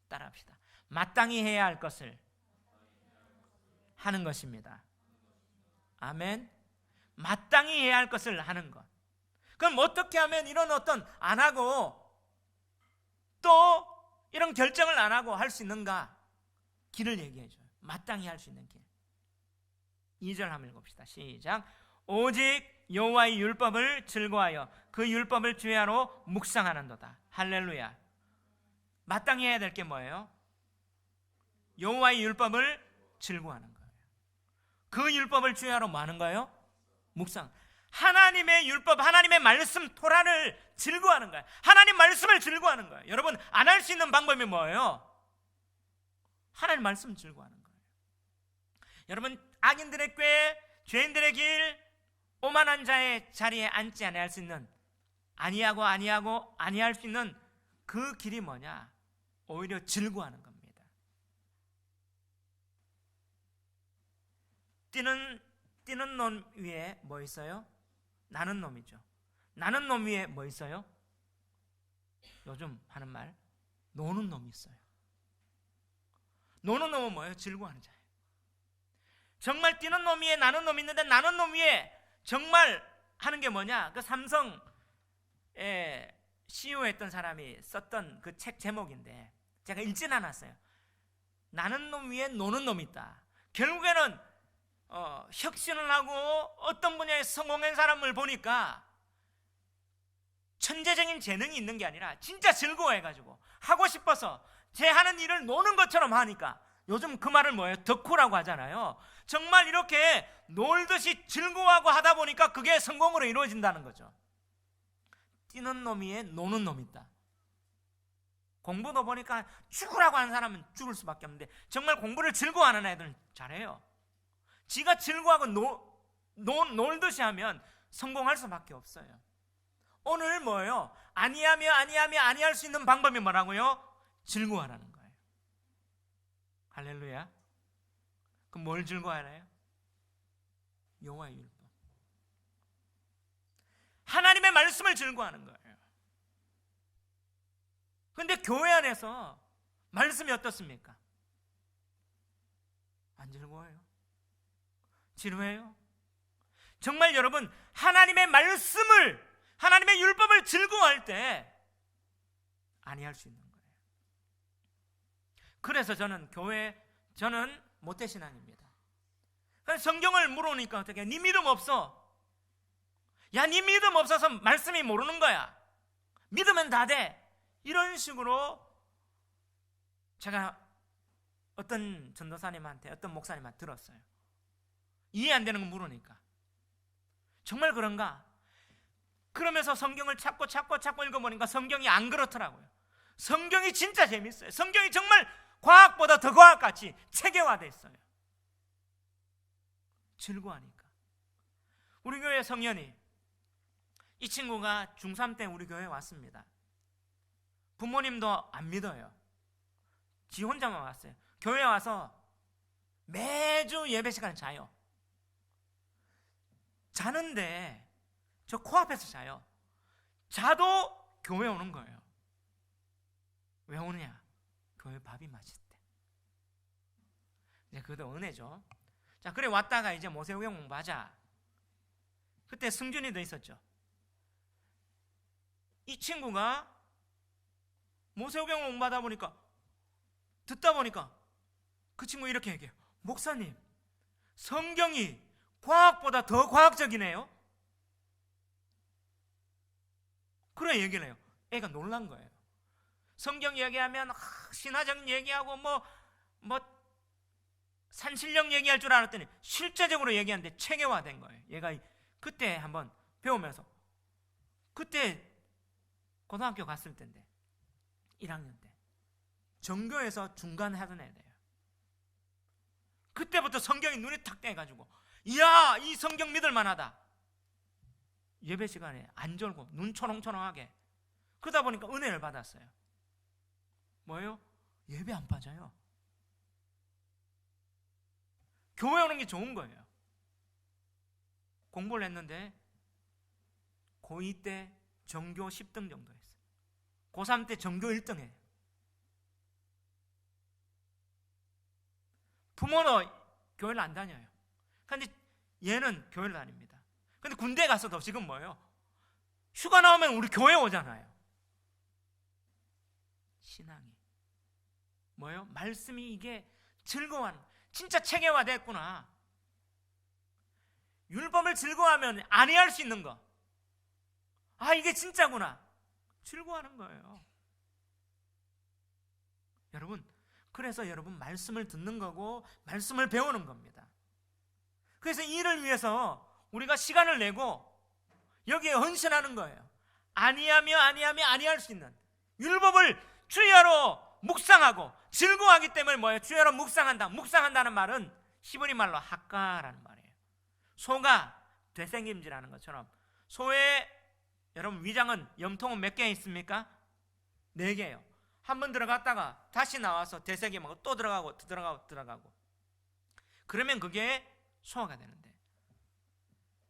따라합시다. 마땅히 해야 할 것을 하는 것입니다. 아멘. 마땅히 해야 할 것을 하는 것. 그럼 어떻게 하면 이런 안 하고 또 이런 결정을 안 하고 할 수 있는가? 길을 얘기해 줘요. 마땅히 할 수 있는 길. 2절 한번 읽읍시다. 시작. 오직 여호와의 율법을 즐거워하여 그 율법을 주야로 묵상하는도다. 할렐루야. 마땅히 해야 될 게 뭐예요? 여호와의 율법을 즐거워하는 거예요. 그 율법을 주야로 뭐 하는 거예요? 묵상. 하나님의 율법, 하나님의 말씀 토라를 즐거워하는 거예요. 하나님 말씀을 즐거워하는 거예요. 여러분, 안 할 수 있는 방법이 뭐예요? 하나님 말씀 즐거워하는 거예요. 여러분, 악인들의 꾀, 죄인들의 길, 오만한 자의 자리에 앉지 아니할 수 있는, 아니할 수 있는 그 길이 뭐냐? 오히려 즐거워하는 겁니다. 뛰는 놈 위에 뭐 있어요? 나는 놈이죠. 나는 놈 위에 뭐 있어요? 요즘 하는 말, 노는 놈이 있어요. 노는 놈은 뭐예요? 즐거워하는 자예요. 정말 뛰는 놈 위에 나는 놈이 있는데, 나는 놈 위에 정말 하는 게 뭐냐? 그 삼성에 CEO 했던 사람이 썼던 그 책 제목인데 제가 읽진 않았어요. 나는 놈 위에 노는 놈이 있다. 결국에는 혁신을 하고 어떤 분야에 성공한 사람을 보니까 천재적인 재능이 있는 게 아니라 진짜 즐거워해가지고 하고 싶어서 제 하는 일을 노는 것처럼 하니까, 요즘 그 말을 뭐예요? 덕후라고 하잖아요. 정말 이렇게 놀듯이 즐거워하고 하다 보니까 그게 성공으로 이루어진다는 거죠. 뛰는 놈 위에 노는 놈이 있다. 공부도 보니까 죽으라고 하는 사람은 죽을 수밖에 없는데 정말 공부를 즐거워하는 애들은 잘해요. 지가 즐거워하고 놀듯이 하면 성공할 수밖에 없어요. 오늘 뭐예요? 아니할 수 있는 방법이 뭐라고요? 즐거워하라는 거예요. 할렐루야. 그럼 뭘 즐거워하래요? 여호와의 율법, 하나님의 말씀을 즐거워하는 거예요. 그런데 교회 안에서 말씀이 어떻습니까? 안 즐거워요. 지루해요. 정말 여러분, 하나님의 말씀을, 하나님의 율법을 즐거워할 때 아니할 수 있는 거예요. 그래서 저는 모태신앙입니다. 성경을 물어보니까 어떻게, 네 믿음 없어. 야, 네 믿음 없어서 말씀이 모르는 거야. 믿으면 다 돼. 이런 식으로 제가 어떤 전도사님한테, 어떤 목사님한테 들었어요. 이해 안 되는 거 물으니까. 정말 그런가? 그러면서 성경을 찾고 읽어보니까 성경이 안 그렇더라고요. 성경이 진짜 재밌어요. 성경이 정말 과학보다 더 과학같이 체계화되어 있어요. 즐거워하니까. 우리 교회 성년이, 이 친구가 중3 때 우리 교회에 왔습니다. 부모님도 안 믿어요. 지 혼자만 왔어요. 교회에 와서 매주 예배 시간에 자요. 자는데 저 코앞에서 자요. 자도 교회 오는 거예요. 왜 오느냐? 교회 밥이 맛있대. 이제 그것도 은혜죠. 자, 그래 왔다가 이제 모세오경 공부하자. 그때 승준이도 있었죠. 이 친구가 모세오경 공부하다 보니까, 듣다 보니까 그 친구 이렇게 얘기해요. 목사님, 성경이 과학보다 더 과학적이네요. 그래 얘기를 해요. 애가 놀란 거예요. 성경 얘기하면 신화적인 얘기하고 뭐 산신령 얘기할 줄 알았더니 실제적으로 얘기하는데 체계화된 거예요. 얘가 그때 한번 배우면서, 그때 고등학교 갔을 때인데 1학년 때 전교에서 중간 하던 애예요. 그때부터 성경이 눈이 탁 떼가지고, 이야, 이 성경 믿을 만하다. 예배 시간에 안 졸고 눈 초롱초롱하게. 그러다 보니까 은혜를 받았어요. 뭐예요? 예배 안 빠져요. 교회 오는 게 좋은 거예요. 공부를 했는데 고2 때 전교 10등 정도 했어요. 고3 때 전교 1등 해요. 부모는 교회를 안 다녀요. 근데 얘는 교회를 다닙니다. 근데 군대 가서도 지금 뭐예요? 휴가 나오면 우리 교회 오잖아요. 신앙이 뭐예요? 말씀이 이게 즐거워하는, 진짜 체계화됐구나. 율법을 즐거워하면 안 해야 할 수 있는 거, 아, 이게 진짜구나. 즐거워하는 거예요. 여러분, 그래서 여러분 말씀을 듣는 거고 말씀을 배우는 겁니다. 그래서 이를 위해서 우리가 시간을 내고 여기에 헌신하는 거예요. 아니할 수 있는 율법을 주야로 묵상하고 즐거워하기 때문에 뭐예요? 주야로 묵상한다. 묵상한다는 말은 히브리 말로 학가라는 말이에요. 소가 되새김질하는 것처럼, 소의 여러분 위장은, 염통은 몇 개 있습니까? 4개예요. 한 번 들어갔다가 다시 나와서 되새김하고 또 들어가고 그러면 그게 소화가 되는데,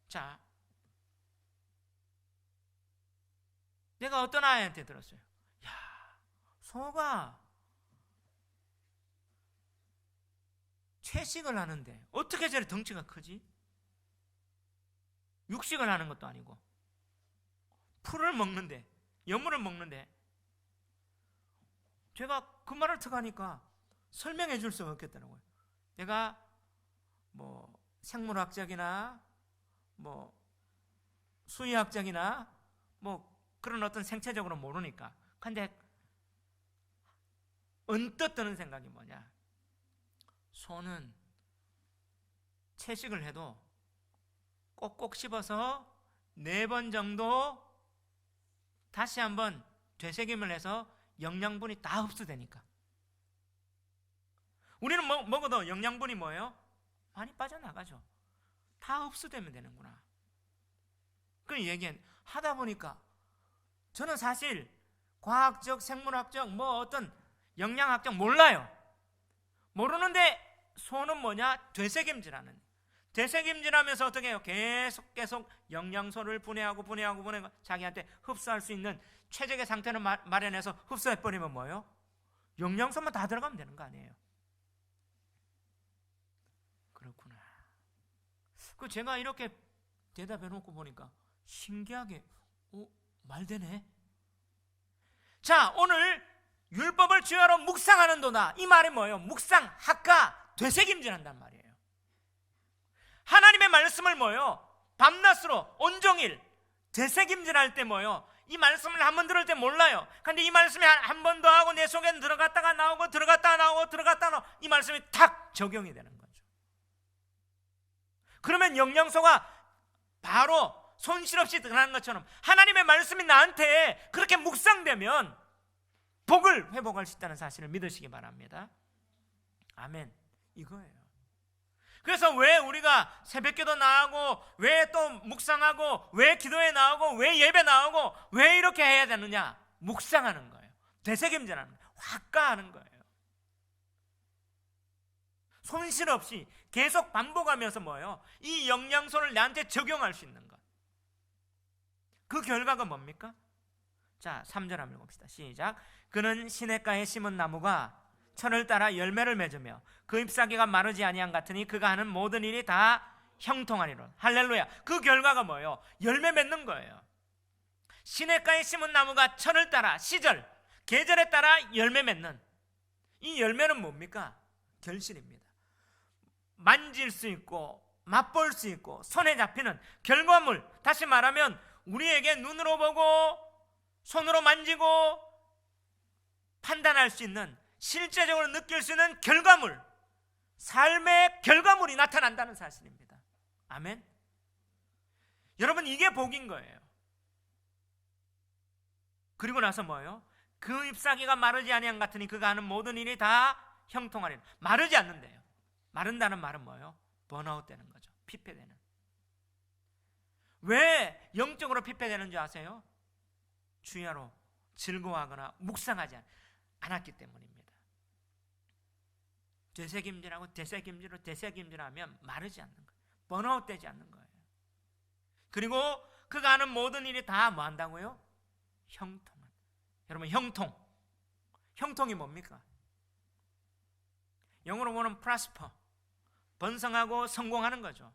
자, 내가 어떤 아이한테 들었어요. 야, 소가 채식을 하는데 어떻게 저리 덩치가 크지? 육식을 하는 것도 아니고 풀을 먹는데, 여물을 먹는데. 제가 그 말을 툭하니까 설명해 줄 수가 없겠더라고요. 내가 뭐 생물학적이나 뭐 수의학적이나 뭐 그런 어떤 생체적으로 모르니까. 근데 언뜻 드는 생각이 뭐냐, 소는 채식을 해도 꼭꼭 씹어서 4번 정도 다시 한번 되새김을 해서 영양분이 다 흡수되니까. 우리는 먹어도 영양분이 뭐예요? 많이 빠져나가죠. 다 흡수되면 되는구나. 그 얘기 하다 보니까 저는 사실 과학적, 생물학적, 뭐 어떤 영양학적 몰라요. 모르는데 소는 뭐냐? 되새김질하는. 되새김질하면서 어떻게 해요? 계속 영양소를 분해하고 자기한테 흡수할 수 있는 최적의 상태를 마련해서 흡수해버리면 뭐예요? 영양소만 다 들어가면 되는 거 아니에요? 그렇구나. 제가 이렇게 대답해놓고 보니까 신기하게 말되네. 자, 오늘 율법을 주야로 묵상하는도다, 이 말이 뭐예요? 묵상, 학가, 되새김질한단 말이에요. 하나님의 말씀을 뭐예요? 밤낮으로 온종일 되새김질할 때 뭐예요? 이 말씀을 한 번 들을 때 몰라요. 근데 이 말씀이 한 번 더 하고 내 속에 들어갔다가 나오고 이 말씀이 탁 적용이 되는 거죠. 그러면 영양소가 바로 손실 없이 들어가는 것처럼 하나님의 말씀이 나한테 그렇게 묵상되면 복을 회복할 수 있다는 사실을 믿으시기 바랍니다. 아멘. 이거예요. 그래서 왜 우리가 새벽기도 나가고, 왜 또 묵상하고, 왜 기도에 나오고, 왜 예배 나오고, 왜 이렇게 해야 되느냐? 묵상하는 거예요. 되새김질하는 거예요. 화가하는 거예요. 손실 없이 계속 반복하면서 뭐예요? 이 영양소를 나한테 적용할 수 있는 것. 그 결과가 뭡니까? 자, 3절 한번 읽읍시다. 시작. 그는 시냇가에 심은 나무가 철을 따라 열매를 맺으며 그 잎사귀가 마르지 아니한 같으니 그가 하는 모든 일이 다 형통하리로다. 할렐루야. 그 결과가 뭐예요? 열매 맺는 거예요. 시냇가에 심은 나무가 철을 따라, 시절, 계절에 따라 열매 맺는, 이 열매는 뭡니까? 결실입니다. 만질 수 있고 맛볼 수 있고 손에 잡히는 결과물, 다시 말하면 우리에게 눈으로 보고 손으로 만지고 판단할 수 있는, 실제적으로 느낄 수 있는 결과물, 삶의 결과물이 나타난다는 사실입니다. 아멘. 여러분, 이게 복인 거예요. 그리고 나서 뭐예요? 그 잎사귀가 마르지 아니한 같으니 그가 하는 모든 일이 다 형통하리라. 마르지 않는데요. 마른다는 말은 뭐예요? 번아웃 되는 거죠. 피폐되는. 왜 영적으로 피폐되는 줄 아세요? 주야로 즐거워하거나 묵상하지 않았기 때문입니다. 되새김질하면 마르지 않는 거예요. 번아웃 되지 않는 거예요. 그리고 그가 하는 모든 일이 다 뭐 한다고요? 형통한. 여러분, 형통이 뭡니까? 영어로 보면 prosper, 번성하고 성공하는 거죠.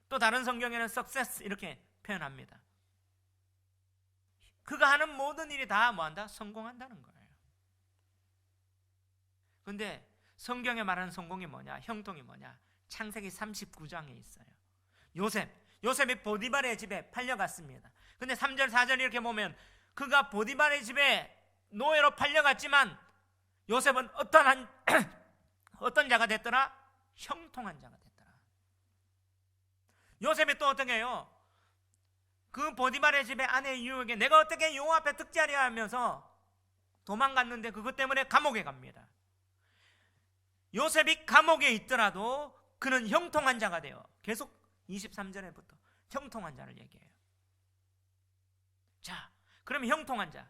또 다른 성경에는 success 이렇게 표현합니다. 그가 하는 모든 일이 다 뭐한다? 성공한다는 거예요. 그런데 성경에 말하는 성공이 뭐냐? 형통이 뭐냐? 창세기 39장에 있어요. 요셉이 보디발의 집에 팔려갔습니다. 근데 3절 4절 이렇게 보면 그가 보디발의 집에 노예로 팔려갔지만 요셉은 어떤 자가 됐더라? 형통한 자가 됐더라. 요셉이 또 어떻게 해요? 그 보디발의 집의 아내 유혹에 내가 어떻게 요 앞에 득자리야 하면서 도망갔는데 그것 때문에 감옥에 갑니다. 요셉이 감옥에 있더라도 그는 형통한 자가 돼요. 계속 23절에부터 형통한 자를 얘기해요. 자, 그럼 형통한 자,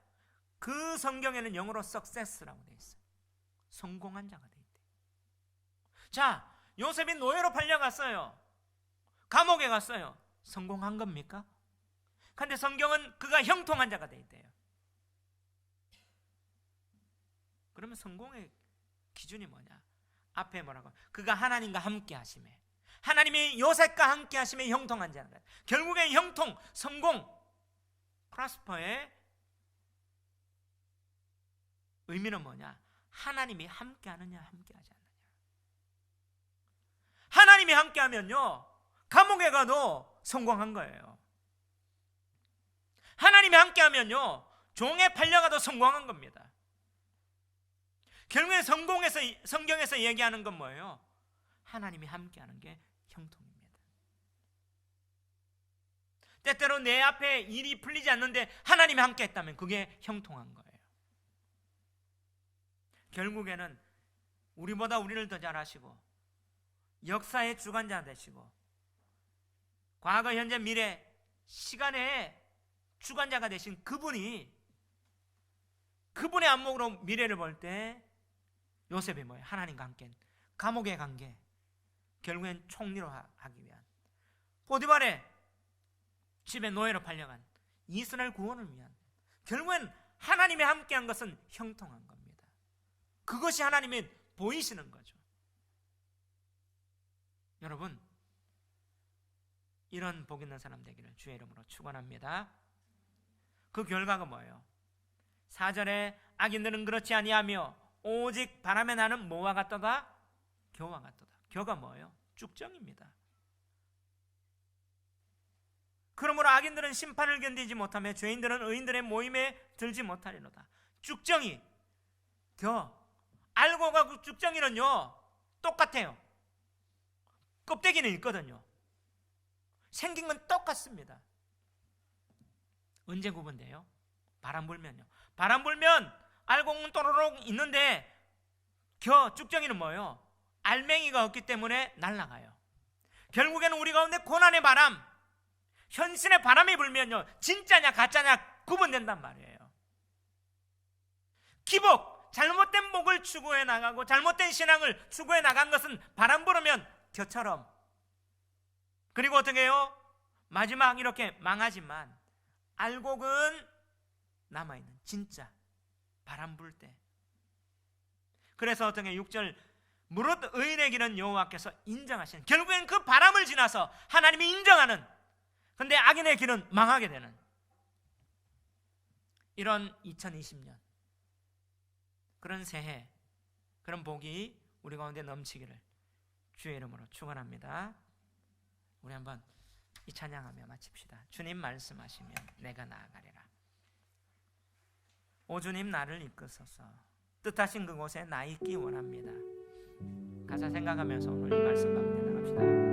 그 성경에는 영어로 success라고 되어 있어요. 성공한 자가 되어 있대요. 자, 요셉이 노예로 팔려갔어요. 감옥에 갔어요. 성공한 겁니까? 그런데 성경은 그가 형통한 자가 되어 있대요. 그러면 성공의 기준이 뭐냐? 앞에 뭐라고? 그가 하나님과 함께 하심에, 하나님이 요셉과 함께 하심에 형통한 자는 거예요. 결국엔 형통, 성공, 프라스퍼의 의미는 뭐냐? 하나님이 함께 하느냐, 함께 하지 않느냐. 하나님이 함께 하면요, 감옥에 가도 성공한 거예요. 하나님이 함께 하면요, 종에 팔려가도 성공한 겁니다. 결국에 성경에서 얘기하는 건 뭐예요? 하나님이 함께 하는 게 형통입니다. 때때로 내 앞에 일이 풀리지 않는데 하나님이 함께 했다면 그게 형통한 거예요. 결국에는 우리보다 우리를 더 잘 아시고 역사의 주관자 되시고 과거, 현재, 미래, 시간의 주관자가 되신 그분의 안목으로 미래를 볼 때 요셉이 뭐예요? 하나님과 함께 감옥에 간 게 결국엔 총리로 하기 위한, 보디발의 집에 노예로 팔려간 이스라엘 구원을 위한, 결국엔 하나님이 함께한 것은 형통한 겁니다. 그것이 하나님이 보이시는 거죠. 여러분, 이런 복 있는 사람 되기를 주의 이름으로 축원합니다. 그 결과가 뭐예요? 4절에 악인들은 그렇지 아니하며 오직 바람에 나는 뭐와 같도다? 겨와 같도다. 겨가 뭐예요? 쭉정입니다. 그러므로 악인들은 심판을 견디지 못하며 죄인들은 의인들의 모임에 들지 못하리로다. 쭉정이, 겨, 알고가 그 쭉정이는요 똑같아요. 껍데기는 있거든요. 생긴 건 똑같습니다. 언제 구분돼요? 바람 불면요. 바람 불면 알곡은 또로록 있는데 쭉정이는 뭐예요? 알맹이가 없기 때문에 날아가요. 결국에는 우리 가운데 고난의 바람, 현신의 바람이 불면요, 진짜냐 가짜냐 구분된단 말이에요. 기복, 잘못된 복을 추구해 나가고 잘못된 신앙을 추구해 나간 것은 바람 불으면 겨처럼, 그리고 어떻게 해요? 마지막 이렇게 망하지만 알곡은 남아있는 진짜 바람 불 때. 그래서 어떻게 6절 무릇 의인의 길은 여호와께서 인정하시는, 결국엔 그 바람을 지나서 하나님이 인정하는, 근데 악인의 길은 망하게 되는 이런 2020년, 그런 새해, 그런 복이 우리 가운데 넘치기를 주의 이름으로 축원합니다. 우리 한번 이 찬양하며 마칩시다. 주님 말씀하시면 내가 나아가리라. 오 주님 나를 이끄소서. 뜻하신 그곳에 나 있기 원합니다. 가사 생각하면서 오늘 이 말씀 가운데 나갑시다.